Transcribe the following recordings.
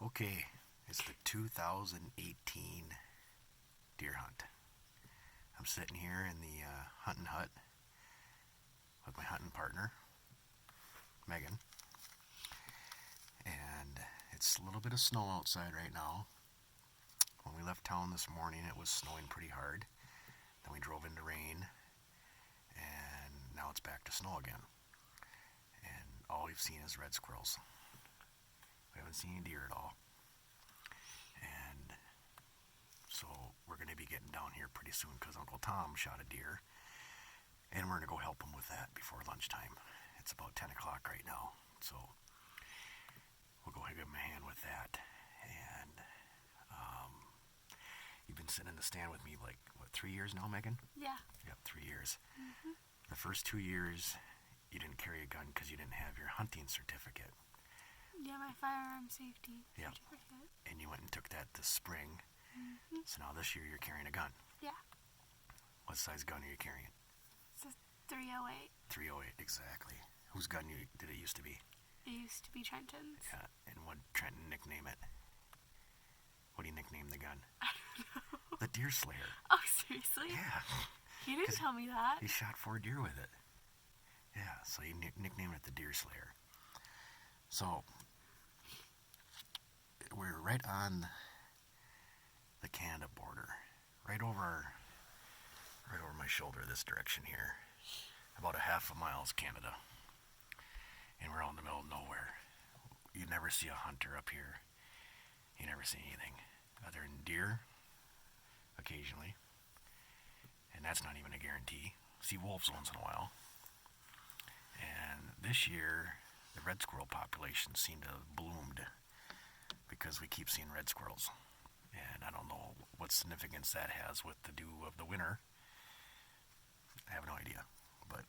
Okay, it's the 2018 deer hunt. I'm sitting here in the hunting hut with my hunting partner, Megan, and it's a little bit of snow outside right now. When we left town this morning, it was snowing pretty hard. Then we drove into rain, and now it's back to snow again. And all we've seen is red squirrels. We haven't seen any deer at all. And so we're going to be getting down here pretty soon because Uncle Tom shot a deer. And we're going to go help him with that before lunchtime. It's about 10 o'clock right now. So we'll go give him a hand with that. And you've been sitting in the stand with me 3 years now, Megan? Yeah. Yep, 3 years. Mm-hmm. The first 2 years, you didn't carry a gun because you didn't have your hunting certificate. Yeah, my firearm safety certificate. And you went and took that this spring. Mm-hmm. So now this year you're carrying a gun. Yeah. What size gun are you carrying? It's a 308. 308, exactly. Whose gun did it used to be? It used to be Trenton's. Yeah, and what Trenton nickname it? What do you nickname the gun? I don't know. The Deer Slayer. Oh, seriously? Yeah. You didn't tell me that. He shot 4 deer with it. Yeah, so he nicknamed it the Deer Slayer. So we're right on the Canada border, right over my shoulder this direction here. About a half a mile is Canada. And we're out in the middle of nowhere. You never see a hunter up here. You never see anything other than deer occasionally. And that's not even a guarantee. See wolves once in a while. And this year, the red squirrel population seemed to have bloomed because we keep seeing red squirrels. And I don't know what significance that has with the dew of the winter. I have no idea. But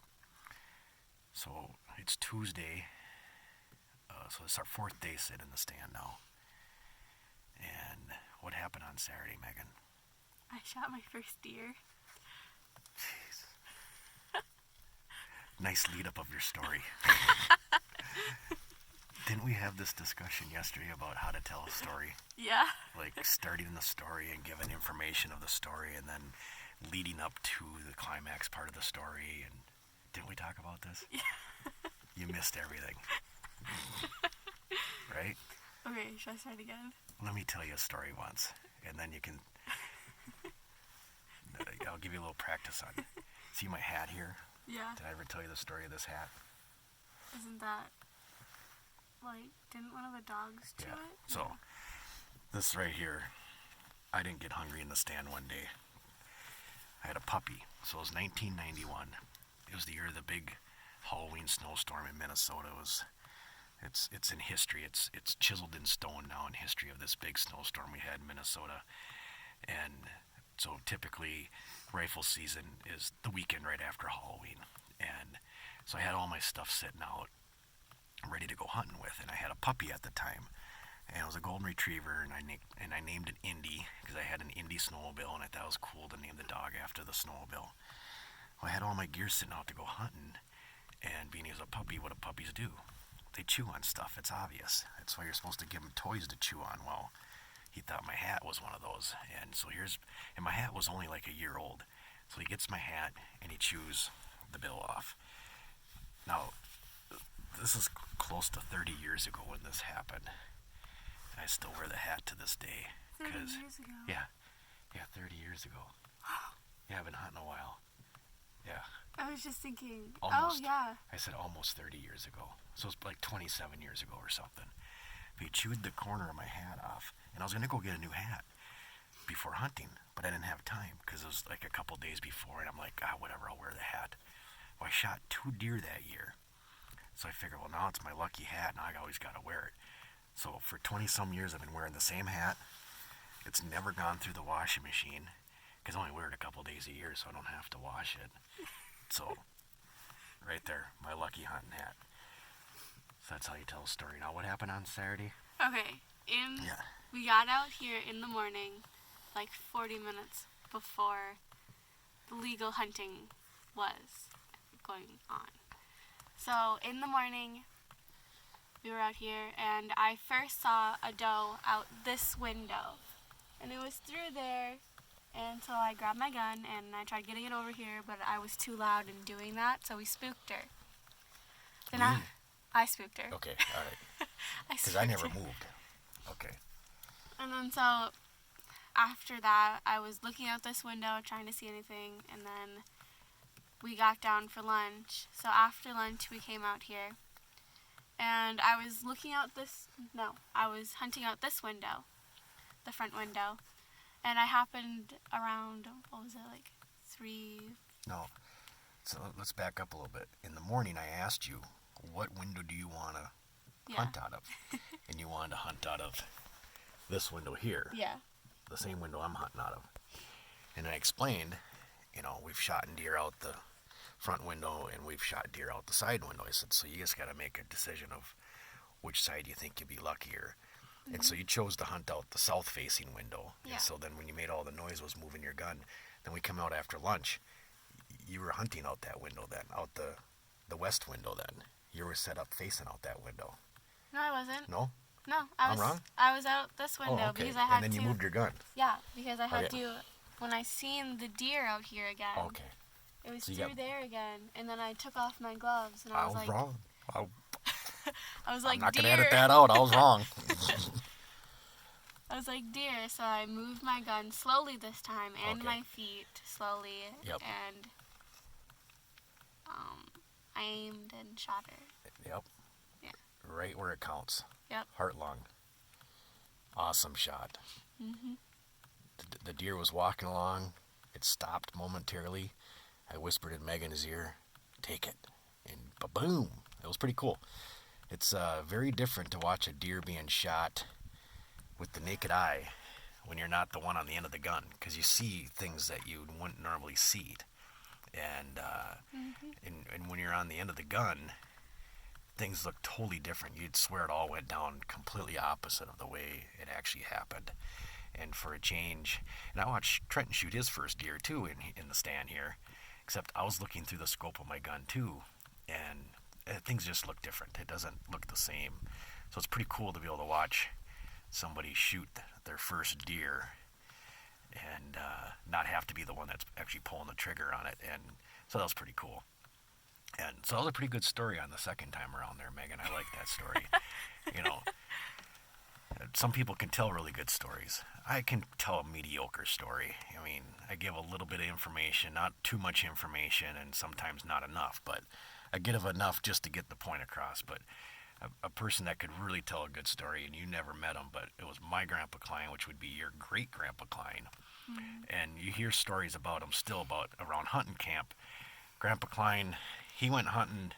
so it's Tuesday. So it's our 4th day sitting in the stand now. And what happened on Saturday, Megan? I shot my first deer. Jeez. Nice lead up of your story. Didn't we have this discussion yesterday about how to tell a story? Yeah. Like starting the story and giving information of the story and then leading up to the climax part of the story. And didn't we talk about this? Yeah. You missed everything. Right? Okay, should I start again? Let me tell you a story once, and then you can... I'll give you a little practice on it. See my hat here? Yeah. Did I ever tell you the story of this hat? Isn't that, didn't one of the dogs chew it? So, this right here, I didn't get hungry in the stand one day. I had a puppy. So it was 1991. It was the year of the big Halloween snowstorm in Minnesota. It's in history. It's chiseled in stone now in history of this big snowstorm we had in Minnesota. And so typically rifle season is the weekend right after Halloween. And so I had all my stuff sitting out ready to go hunting with. And I had a puppy at the time. And it was a golden retriever, and I named it Indy because I had an Indy snowmobile, and I thought it was cool to name the dog after the snowmobile. Well, I had all my gear sitting out to go hunting, and being as a puppy, what do puppies do? They chew on stuff. It's obvious. That's why you're supposed to give them toys to chew on. Well, he thought my hat was one of those, and my hat was only like a year old. So he gets my hat, and he chews the bill off. Now, this is close to 30 years ago when this happened. And I still wear the hat to this day. 30 years ago? Yeah, 30 years ago. Yeah, I've been hunting a while. Yeah. I was just thinking, Almost. Oh, yeah. I said almost 30 years ago. So it's like 27 years ago or something. But he chewed the corner of my hat off. And I was going to go get a new hat before hunting. But I didn't have time because it was like a couple days before. And I'm like, whatever, I'll wear the hat. Well, I shot 2 deer that year. So I figured, well, now it's my lucky hat. Now I always got to wear it. So for 20-some years, I've been wearing the same hat. It's never gone through the washing machine because I only wear it a couple days a year, so I don't have to wash it. So, right there, my lucky hunting hat. So that's how you tell a story. Now, what happened on Saturday? Okay, we got out here in the morning, 40 minutes before the legal hunting was going on. So, in the morning, we were out here, and I first saw a doe out this window. And it was through there, and so I grabbed my gun, and I tried getting it over here, but I was too loud in doing that, so we spooked her. Then I spooked her. Okay, all right. Because I never moved. Okay. And then so after that, I was looking out this window, trying to see anything, and then we got down for lunch. So after lunch, we came out here, and I was I was hunting out this window, the front window, and I happened around, what was it, like 3? No. So let's back up a little bit. In the morning, I asked you, what window do you want to hunt out of? And you wanted to hunt out of this window here. Yeah. The same window I'm hunting out of. And I explained, we've shot deer out the front window and we've shot deer out the side window. I said, so you just got to make a decision of which side you think you'd be luckier. Mm-hmm. And so you chose to hunt out the south-facing window. Yeah. And so then when you made all the noise was moving your gun, then we come out after lunch. You were hunting out that window then, out the west window then. You were set up facing out that window. No, I wasn't. No? No, I'm wrong? I was out this window because I had to. And then you moved your gun. Yeah, because I had to. When I seen the deer out here again. Okay. It was through there again, and then I took off my gloves, and I was like, wrong. I was like, I'm not deer. gonna edit that out. I was wrong. I was like, deer. So I moved my gun slowly this time, and my feet slowly, and I aimed and shot her. Yep. Yeah. Right where it counts. Yep. Heart lung. Awesome shot. Mm-hmm. The deer was walking along. It stopped momentarily. I whispered in Meghan's ear, "Take it." And ba-boom. It was pretty cool. It's very different to watch a deer being shot with the naked eye when you're not the one on the end of the gun, because you see things that you wouldn't normally see. And and when you're on the end of the gun, things look totally different. You'd swear it all went down completely opposite of the way it actually happened. And for a change, and I watched Trenton shoot his first deer too in the stand here, except I was looking through the scope of my gun too, and things just look different. It doesn't look the same. So it's pretty cool to be able to watch somebody shoot their first deer and not have to be the one that's actually pulling the trigger on it. And so that was pretty cool. And so that was a pretty good story on the second time around there, Megan. I like that story. Some people can tell really good stories. I can tell a mediocre story. I mean, I give a little bit of information, not too much information, and sometimes not enough, but I give enough just to get the point across. But a person that could really tell a good story, and you never met him, but it was my Grandpa Klein, which would be your great-grandpa Klein. Mm-hmm. And you hear stories about him still around hunting camp. Grandpa Klein, he went hunting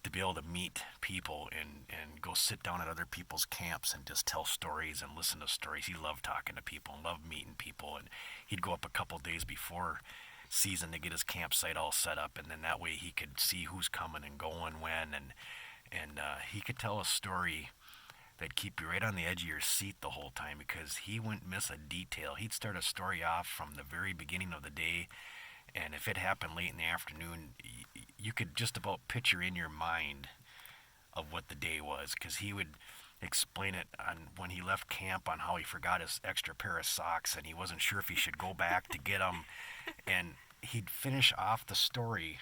to be able to meet people and go sit down at other people's camps and just tell stories and listen to stories. He loved talking to people and loved meeting people, and he'd go up a couple days before season to get his campsite all set up, and then that way he could see who's coming and going when, and he could tell a story that'd keep you right on the edge of your seat the whole time, because he wouldn't miss a detail. He'd start a story off from the very beginning of the day, and if it happened late in the afternoon, you could just about picture in your mind of what the day was, because he would explain it on when he left camp on how he forgot his extra pair of socks and he wasn't sure if he should go back to get them. And he'd finish off the story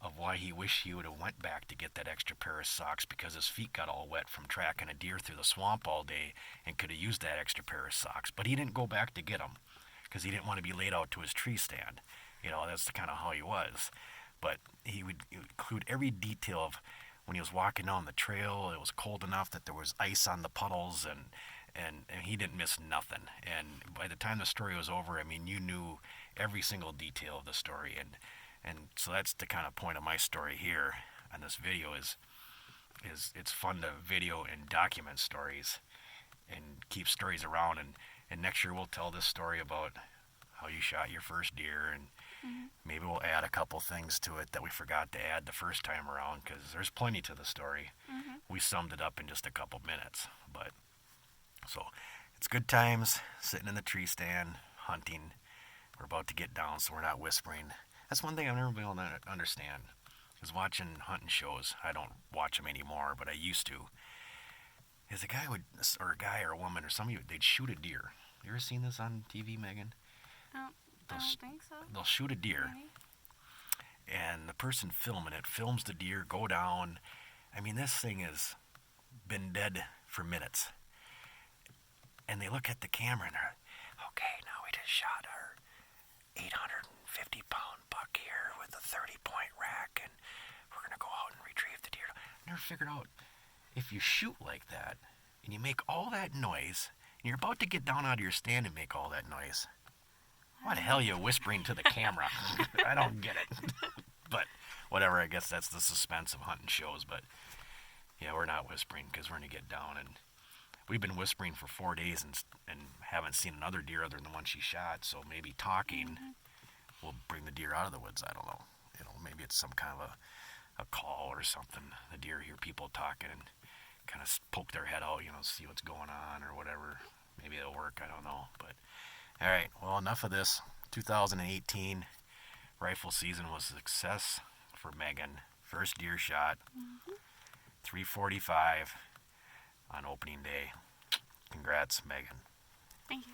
of why he wished he would have went back to get that extra pair of socks, because his feet got all wet from tracking a deer through the swamp all day and could have used that extra pair of socks. But he didn't go back to get them because he didn't want to be laid out to his tree stand. That's the kind of how he was. But he would include every detail of when he was walking down the trail. It was cold enough that there was ice on the puddles, and he didn't miss nothing. And by the time the story was over, I mean, you knew every single detail of the story. And so that's the kind of point of my story here on this video is it's fun to video and document stories and keep stories around. And next year we'll tell this story about how you shot your first deer, and maybe we'll add a couple things to it that we forgot to add the first time around, because there's plenty to the story. Mm-hmm. We summed it up in just a couple minutes. But so it's good times sitting in the tree stand hunting. We're about to get down, so we're not whispering. That's one thing I've never been able to understand. was watching hunting shows. I don't watch them anymore, but I used to. Is a guy or a woman or somebody, they'd shoot a deer. You ever seen this on TV, Megan? I don't think so. They'll shoot a deer, Maybe. and the person filming it films the deer go down. I mean, this thing has been dead for minutes. And they look at the camera and they're, okay, now we just shot our 850-pound buck here with a 30-point rack, and we're going to go out and retrieve the deer. I never figured out, if you shoot like that, and you make all that noise, and you're about to get down out of your stand and make all that noise, why the hell are you whispering to the camera? I don't get it. But whatever, I guess that's the suspense of hunting shows. But yeah, we're not whispering because we're going to get down. And we've been whispering for 4 days and haven't seen another deer other than the one she shot. So maybe talking will bring the deer out of the woods. I don't know. Maybe it's some kind of a call or something. The deer hear people talking and kind of poke their head out, see what's going on or whatever. Maybe it'll work. I don't know. But all right, well, enough of this. 2018 rifle season was a success for Meghan. First deer shot, 345 on opening day. Congrats, Meghan. Thank you.